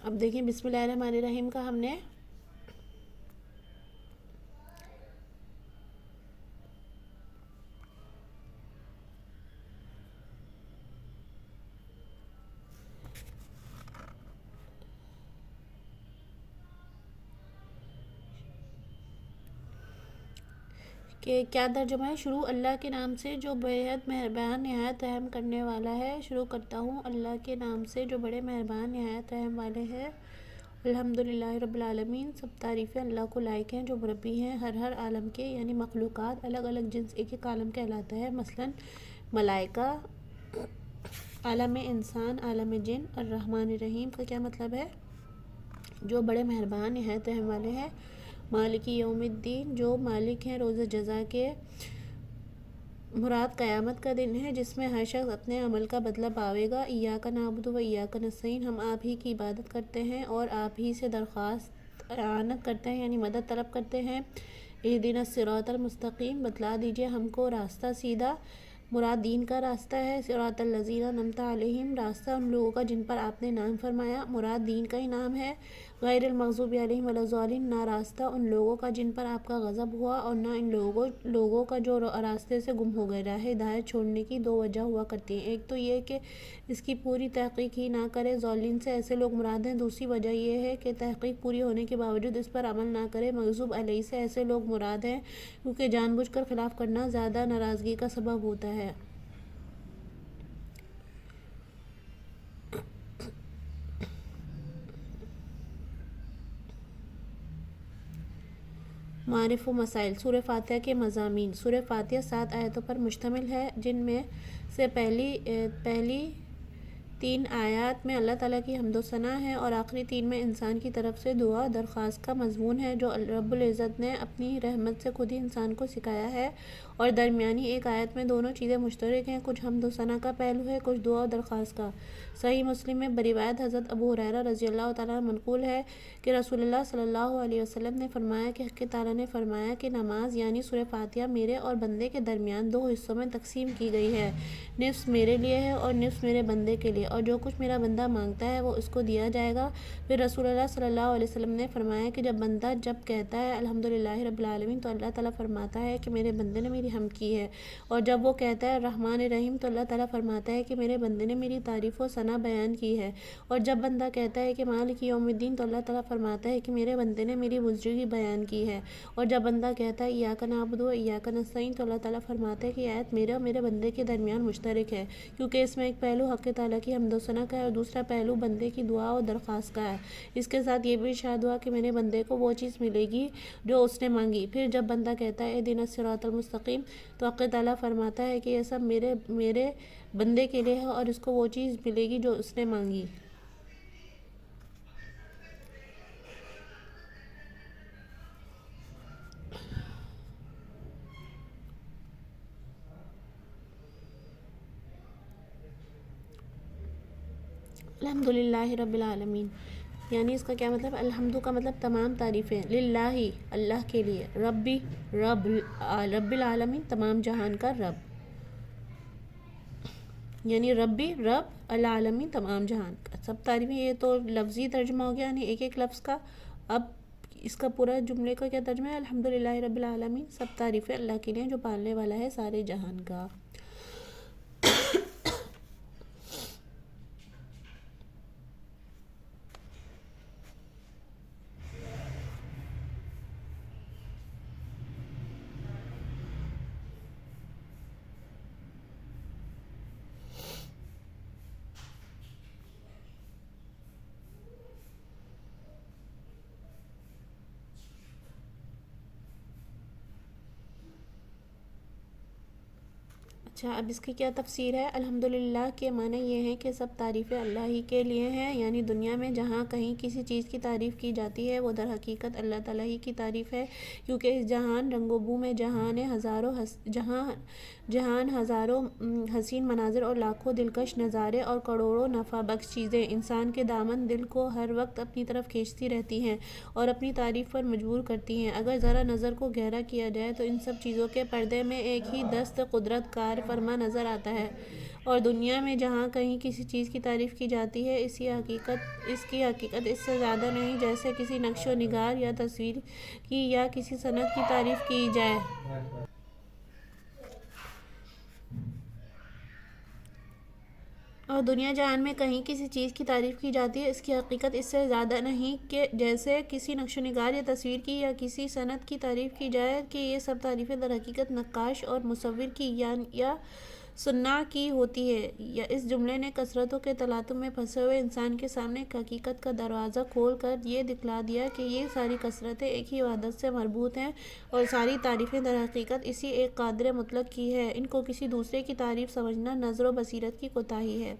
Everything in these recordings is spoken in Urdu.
اب دیکھیں بسم اللہ الرحمن الرحیم کا ہم نے کہ کیا ترجمہ ہے. شروع اللہ کے نام سے جو بےحد مہربان نہایت رحم کرنے والا ہے. شروع کرتا ہوں اللہ کے نام سے جو بڑے مہربان نہایت رحم والے ہیں. الحمدللہ رب العالمین. سب تعریفیں اللہ کو لائق ہیں جو مربی ہیں ہر عالم کے، یعنی مخلوقات الگ الگ جنس ایک ایک عالم کہلاتا ہے. مثلاً ملائکہ، عالم انسان، عالم جن. الرحمن الرحیم کا کیا مطلب ہے؟ جو بڑے مہربان نہایت رحم والے ہیں. مالک یوم الدین، جو مالک ہیں روز جزا کے. مراد قیامت کا دن ہے جس میں ہر شخص اپنے عمل کا بدلہ پاوے گا. ایاک نعبد و ایاک نستعین، ہم آپ ہی کی عبادت کرتے ہیں اور آپ ہی سے درخواست اعانت کرتے ہیں، یعنی مدد طلب کرتے ہیں. اہدنا الصراط المستقیم، بتلا دیجیے ہم کو راستہ سیدھا. مراد دین کا راستہ ہے. صراط الذین انعمت علیہم، راستہ ان لوگوں کا جن پر آپ نے انعام فرمایا. مراد دین کا ہی نام ہے. غیر المغضوب علیہم ولا الضالین، نہ راستہ ان لوگوں کا جن پر آپ کا غضب ہوا اور نہ ان لوگوں کا جو راستے سے گم ہو گئے. راہ ہدایت چھوڑنے کی دو وجہ ہوا کرتی ہیں. ایک تو یہ کہ اس کی پوری تحقیق ہی نہ کرے، ضالین سے ایسے لوگ مراد ہیں. دوسری وجہ یہ ہے کہ تحقیق پوری ہونے کے باوجود اس پر عمل نہ کرے. مغضوب علیہ سے ایسے لوگ مراد ہیں کیونکہ جان بوجھ کر خلاف کرنا زیادہ ناراضگی کا سبب ہوتا ہے. معارف و مسائل. سورہ فاتحہ کے مضامین. سورہ فاتحہ 7 آیتوں پر مشتمل ہے، جن میں سے پہلی 3 آیات میں اللہ تعالیٰ کی حمد و ثنا ہے اور آخری 3 میں انسان کی طرف سے دعا درخواست کا مضمون ہے جو رب العزت نے اپنی رحمت سے خود ہی انسان کو سکھایا ہے. اور درمیانی ایک آیت میں دونوں چیزیں مشترک ہیں، کچھ حمد و ثنا کا پہلو ہے، کچھ دعا و درخواست کا. صحیح مسلم میں بروایت حضرت ابو ہریرہ رضی اللہ تعالیٰ عنہ منقول ہے کہ رسول اللہ صلی اللہ علیہ وسلم نے فرمایا کہ حق تعالیٰ نے فرمایا کہ نماز یعنی سورہ فاتحہ میرے اور بندے کے درمیان 2 حصوں میں تقسیم کی گئی ہے، نصف میرے لیے ہے اور نصف میرے بندے کے لیے، اور جو کچھ میرا بندہ مانگتا ہے وہ اس کو دیا جائے گا. پھر رسول اللہ صلی اللہ علیہ وسلم نے فرمایا کہ بندہ جب کہتا ہے الحمدللہ رب العالمین تو اللہ تعالیٰ فرماتا ہے کہ میرے بندے نے میری حمد کی ہے، اور جب وہ کہتا ہے الرحمن الرحیم تو اللہ تعالیٰ فرماتا ہے کہ میرے بندے نے میری تعریف و ثنا بیان کی ہے، اور جب بندہ کہتا ہے کہ مالک یوم الدین تو اللہ تعالیٰ فرماتا ہے کہ میرے بندے نے میری بزرگی بیان کی ہے، اور جب بندہ کہتا ہے ایاک نعبد و ایاک نستعین تو اللہ تعالیٰ فرماتا ہے کہ یہ آیت میرے اور میرے بندے کے درمیان مشترک ہے، کیونکہ اس میں ایک پہلو حق تعالیٰ کی حمد و ثنا کا ہے اور دوسرا پہلو بندے کی دعا اور درخواست کا ہے. اس کے ساتھ یہ بھی ارشاد ہوا کہ میرے بندے کو وہ چیز ملے گی جو اس نے مانگی. پھر جب بندہ کہتا ہے اہدنا الصراط المستقیم تو حق تعالیٰ فرماتا ہے کہ یہ سب میرے بندے کے لیے ہے اور اس کو وہ چیز ملے گی جو اس نے مانگی. الحمدللہ رب العالمین، یعنی اس کا کیا مطلب؟ الحمد کا مطلب تمام تعریفیں، للہ اللہ کے لیے، رب العالمین تمام جہان کا رب، یعنی رب العالمین تمام جہان کا سب تعریفیں. یہ تو لفظی ترجمہ ہو گیا یعنی ایک ایک لفظ کا. اب اس کا پورا جملے کا کیا ترجمہ ہے؟ الحمدللہ رب العالمین، سب تعریفیں اللہ کے لیے جو پالنے والا ہے سارے جہان کا. اچھا، اب اس کی کیا تفسیر ہے؟ الحمدللہ کے معنی یہ ہیں کہ سب تعریفیں اللہ ہی کے لیے ہیں، یعنی دنیا میں جہاں کہیں کسی چیز کی تعریف کی جاتی ہے وہ در حقیقت اللہ تعالیٰ ہی کی تعریف ہے، کیونکہ اس جہان رنگ و بو میں جہان ہزاروں حسین مناظر اور لاکھوں دلکش نظارے اور کروڑوں نفع بخش چیزیں انسان کے دامن دل کو ہر وقت اپنی طرف کھینچتی رہتی ہیں اور اپنی تعریف پر مجبور کرتی ہیں. اگر ذرا نظر کو گہرا کیا جائے تو ان سب چیزوں کے پردے میں ایک ہی دست قدرت کار فرما نظر آتا ہے، اور دنیا میں جہاں کہیں کسی چیز کی تعریف کی جاتی ہے اس کی حقیقت اس سے زیادہ نہیں جیسے کسی نقش و نگار یا تصویر کی یا کسی صنعت کی تعریف کی جائے۔ اور دنیا جہان میں کہیں کسی چیز کی تعریف کی جاتی ہے اس کی حقیقت اس سے زیادہ نہیں کہ جیسے کسی نقش و نگار یا تصویر کی یا کسی صنعت کی تعریف کی جائے کہ یہ سب تعریفیں در حقیقت نقاش اور مصور کی یا صناع کی ہوتی ہے۔ یا اس جملے نے کثرتوں کے تلاطم میں پھنسے ہوئے انسان کے سامنے ایک حقیقت کا دروازہ کھول کر یہ دکھلا دیا کہ یہ ساری کثرتیں ایک ہی وحدت سے مربوط ہیں اور ساری تعریفیں در حقیقت اسی ایک قادر مطلق کی ہے۔ ان کو کسی دوسرے کی تعریف سمجھنا نظر و بصیرت کی کوتاہی ہے۔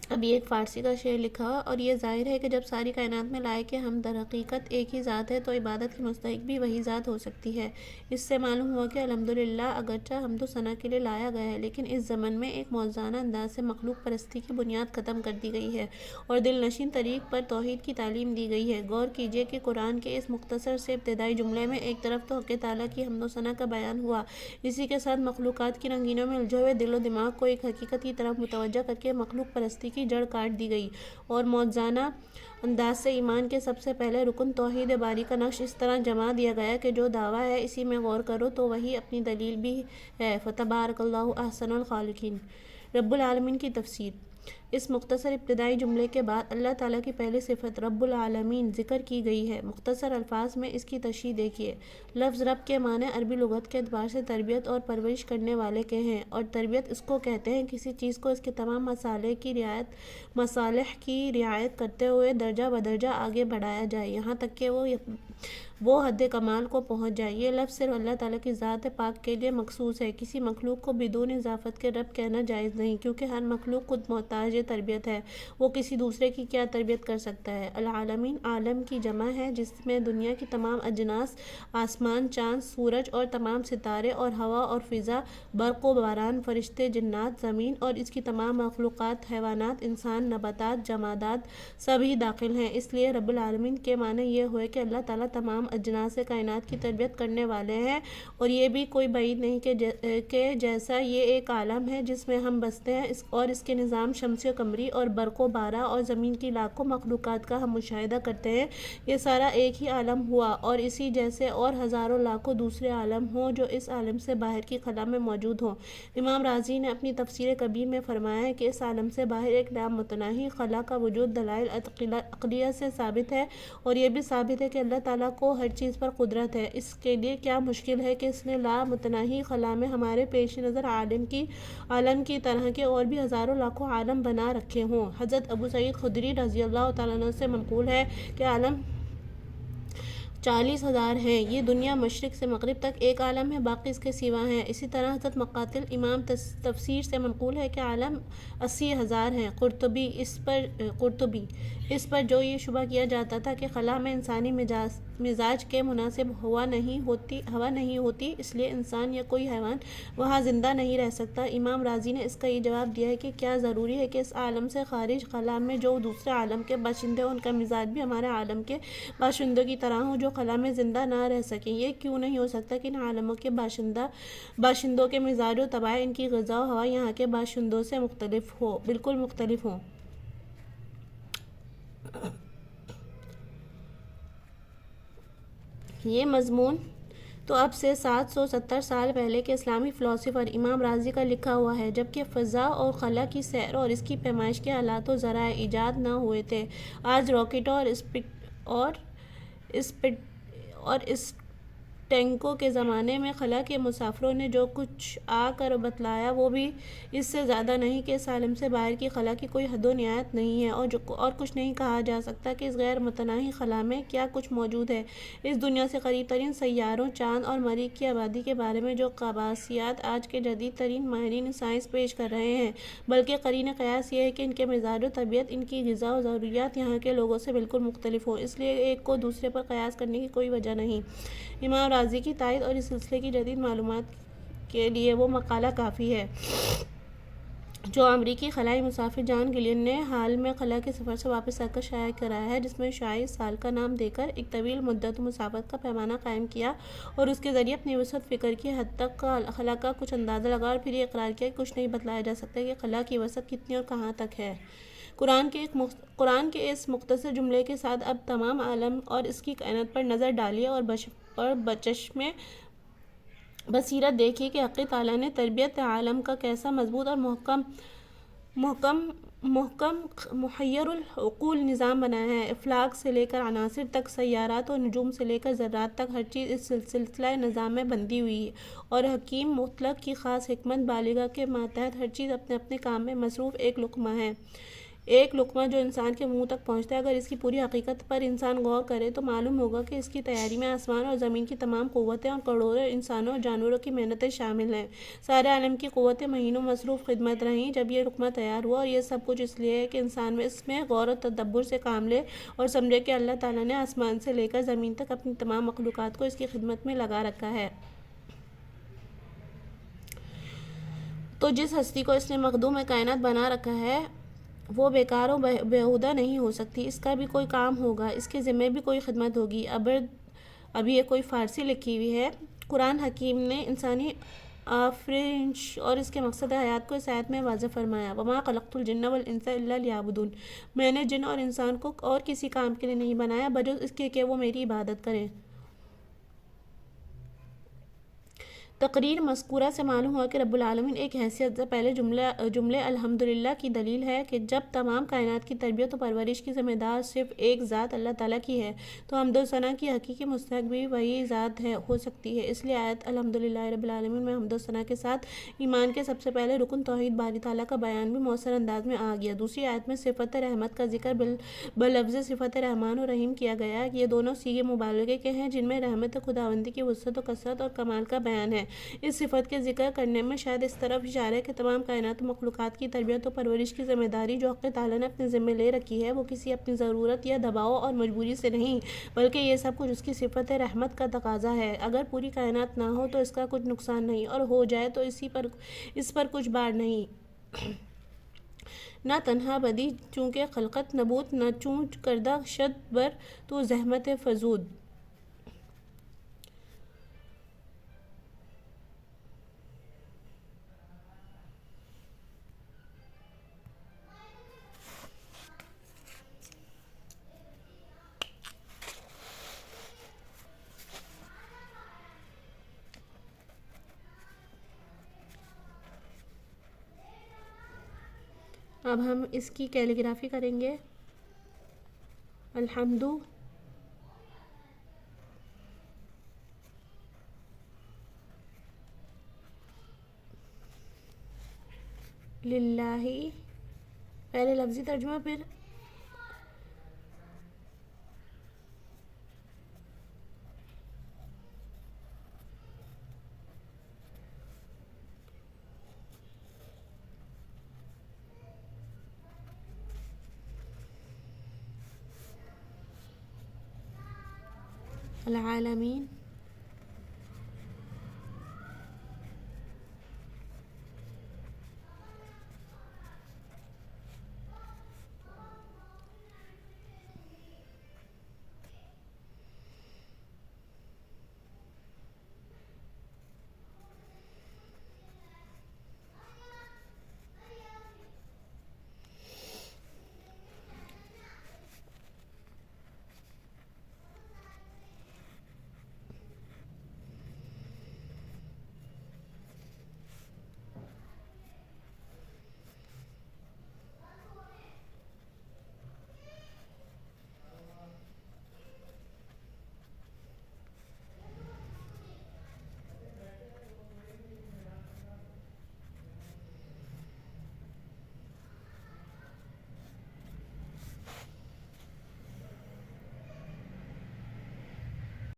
ابھی ایک فارسی کا شعر لکھا اور یہ ظاہر ہے کہ جب ساری کائنات میں لائے کہ ہم در حقیقت ایک ہی ذات ہے تو عبادت کی مستحق بھی وہی ذات ہو سکتی ہے۔ اس سے معلوم ہوا کہ الحمدللہ اگرچہ حمد و ثنا کے لیے لایا گیا ہے لیکن اس زمن میں ایک موزانہ انداز سے مخلوق پرستی کی بنیاد ختم کر دی گئی ہے اور دل نشین طریق پر توحید کی تعلیم دی گئی ہے۔ غور کیجئے کہ قرآن کے اس مختصر سے ابتدائی جملے میں ایک طرف تو حق تعالیٰ کی حمد و ثنا کا بیان ہوا، اسی کے ساتھ مخلوقات کی رنگینیوں میں الجھے ہوئے دل و دماغ کو ایک حقیقت کی طرف متوجہ کر کے مخلوق پرستی کی جڑ کاٹ دی گئی اور موزانہ انداز سے ایمان کے سب سے پہلے رکن توحید باری کا نقش اس طرح جما دیا گیا کہ جو دعویٰ ہے اسی میں غور کرو تو وہی اپنی دلیل بھی ہے۔ فتبارک اللہ احسن الخالقین۔ رب العالمین کی تفسیر۔ اس مختصر ابتدائی جملے کے بعد اللہ تعالیٰ کی پہلی صفت رب العالمین ذکر کی گئی ہے۔ مختصر الفاظ میں اس کی تشریح دیکھیے۔ لفظ رب کے معنی عربی لغت کے اعتبار سے تربیت اور پرورش کرنے والے کے ہیں اور تربیت اس کو کہتے ہیں کسی چیز کو اس کے تمام مصالح کی رعایت کرتے ہوئے درجہ بدرجہ آگے بڑھایا جائے یہاں تک کہ وہ حد کمال کو پہنچ جائے۔ یہ لفظ صرف اللہ تعالیٰ کی ذات پاک کے لیے مخصوص ہے۔ کسی مخلوق کو بدون اضافت کے رب کہنا جائز نہیں کیونکہ ہر مخلوق خود محتاج تربیت ہے، وہ کسی دوسرے کی کیا تربیت کر سکتا ہے۔ العالمین عالم کی جمع ہے جس میں دنیا کی تمام اجناس، آسمان، چاند، سورج اور تمام ستارے اور ہوا اور فضا، برق و باران، فرشتے، جنات، زمین اور اس کی تمام مخلوقات، حیوانات، انسان، نباتات، جمادات سبھی داخل ہیں۔ اس لیے رب العالمین کے معنی یہ ہوئے کہ اللہ تعالیٰ تمام اجناس کائنات کی تربیت کرنے والے ہیں اور یہ بھی کوئی بعید نہیں کہ جیسا یہ ایک عالم ہے جس میں ہم بستے ہیں اور اس کے نظام شمسی و قمری اور برق و بارہ اور زمین کی لاکھوں مخلوقات کا ہم مشاہدہ کرتے ہیں، یہ سارا ایک ہی عالم ہوا اور اسی جیسے اور ہزاروں لاکھوں دوسرے عالم ہوں جو اس عالم سے باہر کی خلا میں موجود ہوں۔ امام رازی نے اپنی تفسیر کبیر میں فرمایا ہے کہ اس عالم سے باہر ایک لامتناہی خلا کا وجود دلائل عقلیہ سے ثابت ہے اور یہ بھی ثابت ہے کہ اللہ تعالیٰ کو ہر چیز پر قدرت ہے۔ اس کے لیے کیا مشکل ہے کہ اس نے لامتناہی خلا میں ہمارے پیش نظر عالم کی طرح کے اور بھی ہزاروں لاکھوں عالم بنا رکھے ہوں۔ حضرت ابو سعید خدری رضی اللہ تعالیٰ عنہ سے منقول ہے کہ عالم 40,000 ہیں، یہ دنیا مشرق سے مغرب تک ایک عالم ہے، باقی اس کے سوا ہیں۔ اسی طرح حضرت مقاتل امام تفسیر سے منقول ہے کہ عالم 80,000 ہیں۔ قرطبی اس پر جو یہ شبہ کیا جاتا تھا کہ خلا میں انسانی مزاج کے مناسب ہوا نہیں ہوتی اس لیے انسان یا کوئی حیوان وہاں زندہ نہیں رہ سکتا، امام رازی نے اس کا یہ جواب دیا ہے کہ کیا ضروری ہے کہ اس عالم سے خارج خلا میں جو دوسرے عالم کے باشندے ان کا مزاج بھی ہمارے عالم کے باشندوں کی طرح ہو جو خلا میں زندہ نہ رہ سکیں؟ یہ کیوں نہیں ہو سکتا کہ ان عالموں کے باشندوں کے مزاج و طباع، ان کی غذا و ہوا یہاں کے باشندوں سے بالکل مختلف ہوں؟ یہ مضمون تو اب سے 770 سال پہلے کے اسلامی فلسفر امام رازی کا لکھا ہوا ہے جبکہ فضا اور خلا کی سیر اور اس کی پیمائش کے آلات و ذرائع ایجاد نہ ہوئے تھے۔ آج راکٹوں اور ٹینکوں کے زمانے میں خلا کے مسافروں نے جو کچھ آ کر بتلایا وہ بھی اس سے زیادہ نہیں کہ اس عالم سے باہر کی خلا کی کوئی حد و نہایت نہیں ہے اور کچھ نہیں کہا جا سکتا کہ اس غیر متناہی خلا میں کیا کچھ موجود ہے۔ اس دنیا سے قریب ترین سیاروں، چاند اور مریخ کی آبادی کے بارے میں جو قیاسات آج کے جدید ترین ماہرین سائنس پیش کر رہے ہیں بلکہ قرینِ قیاس یہ ہے کہ ان کے مزاج و طبیعت، ان کی غذا و ضروریات یہاں کے لوگوں سے بالکل مختلف ہوں، اس لیے ایک کو دوسرے پر قیاس کرنے کی کوئی وجہ نہیں۔ امام رازی کی تائید اور اس سلسلے کی جدید معلومات کے لیے وہ مقالہ کافی ہے۔ جو امریکی خلائی مسافر جان گلین نے حال میں خلا کے سفر سے واپس آ کر شائع کرایا ہے، جس میں 26 سال کا نام دے کر ایک طویل مدت مسافت کا پیمانہ قائم کیا اور اس کے ذریعے اپنی وسعت فکر کی حد تک خلا کا کچھ اندازہ لگا اور پھر یہ اقرار کیا کہ کچھ نہیں بتلایا جا سکتا کہ خلا کی وسعت کتنی اور کہاں تک ہے۔ قرآن کے اس مختصر جملے کے ساتھ اب تمام عالم اور اس کی کائنات پر نظر ڈالیے اور بچشم بصیرت دیکھیے کہ حق تعالیٰ نے تربیت عالم کا کیسا مضبوط اور محیر العقول نظام بنایا ہے۔ افلاک سے لے کر عناصر تک، سیارات اور نجوم سے لے کر ذرات تک، ہر چیز اس سلسلہ نظام میں بندھی ہوئی ہے اور حکیم مطلق کی خاص حکمت بالغہ کے ماتحت ہر چیز اپنے اپنے کام میں مصروف ایک لقمہ ہے، ایک لقمہ جو انسان کے منہ تک پہنچتا ہے۔ اگر اس کی پوری حقیقت پر انسان غور کرے تو معلوم ہوگا کہ اس کی تیاری میں آسمان اور زمین کی تمام قوتیں اور کروڑوں انسانوں اور جانوروں کی محنتیں شامل ہیں۔ سارے عالم کی قوتیں مہینوں مصروف خدمت رہیں جب یہ لقمہ تیار ہوا، اور یہ سب کچھ اس لیے ہے کہ انسان اس میں غور و تدبر سے کام لے اور سمجھے کہ اللہ تعالیٰ نے آسمان سے لے کر زمین تک اپنی تمام مخلوقات کو اس کی خدمت میں لگا رکھا ہے۔ تو جس ہستی کو اس نے مخدوم کائنات بنا رکھا ہے وہ بیکار و بیہودہ نہیں ہو سکتی، اس کا بھی کوئی کام ہوگا، اس کے ذمہ بھی کوئی خدمت ہوگی۔ اب یہ کوئی فارسی لکھی ہوئی ہے۔ قرآن حکیم نے انسانی آفرینش اور اس کے مقصد حیات کو اس آیت میں واضح فرمایا، وَمَا خَلَقْتُ الْجِنَّ وَالْإِنسَ إِلَّا لِيَعْبُدُونِ، میں نے جن اور انسان کو اور کسی کام کے لیے نہیں بنایا بجز اس کے کہ وہ میری عبادت کریں۔ تقریر مذکورہ سے معلوم ہوا کہ رب العالمین ایک حیثیت سے پہلے جملے الحمدللہ کی دلیل ہے کہ جب تمام کائنات کی تربیت و پرورش کی ذمہ دار صرف ایک ذات اللہ تعالیٰ کی ہے تو حمد و ثنا کی حقیقی مستحق بھی وہی ذات ہو سکتی ہے۔ اس لیے آیت الحمدللہ رب العالمین میں حمد و ثنا کے ساتھ ایمان کے سب سے پہلے رکن توحید باری تعالیٰ کا بیان بھی مؤثر انداز میں آ گیا۔ دوسری آیت میں صفت رحمت کا ذکر بلفظ صفت رحمان و رحیم کیا گیا۔ یہ دونوں صیغے مبالغے کے ہیں جن میں رحمت خداوندی کی وسعت و کثرت اور کمال کا بیان ہے۔ اس صفت کے ذکر کرنے میں شاید اس طرف اشارہ ہے کہ تمام کائنات و مخلوقات کی تربیت و پرورش کی ذمہ داری جو حق تعالیٰ نے اپنے ذمہ لے رکھی ہے وہ کسی اپنی ضرورت یا دباؤ اور مجبوری سے نہیں بلکہ یہ سب کچھ اس کی صفت رحمت کا تقاضا ہے۔ اگر پوری کائنات نہ ہو تو اس کا کچھ نقصان نہیں، اور ہو جائے تو اس پر کچھ بار نہیں۔ نہ تنہا بدی چونکہ خلقت نبوت، نہ چونچ کردہ شد بر تو زحمت فزود۔ اب ہم اس کی کیلیگرافی کریں گے۔ الحمد للہ، پہلے لفظی ترجمہ، پھر العالمین۔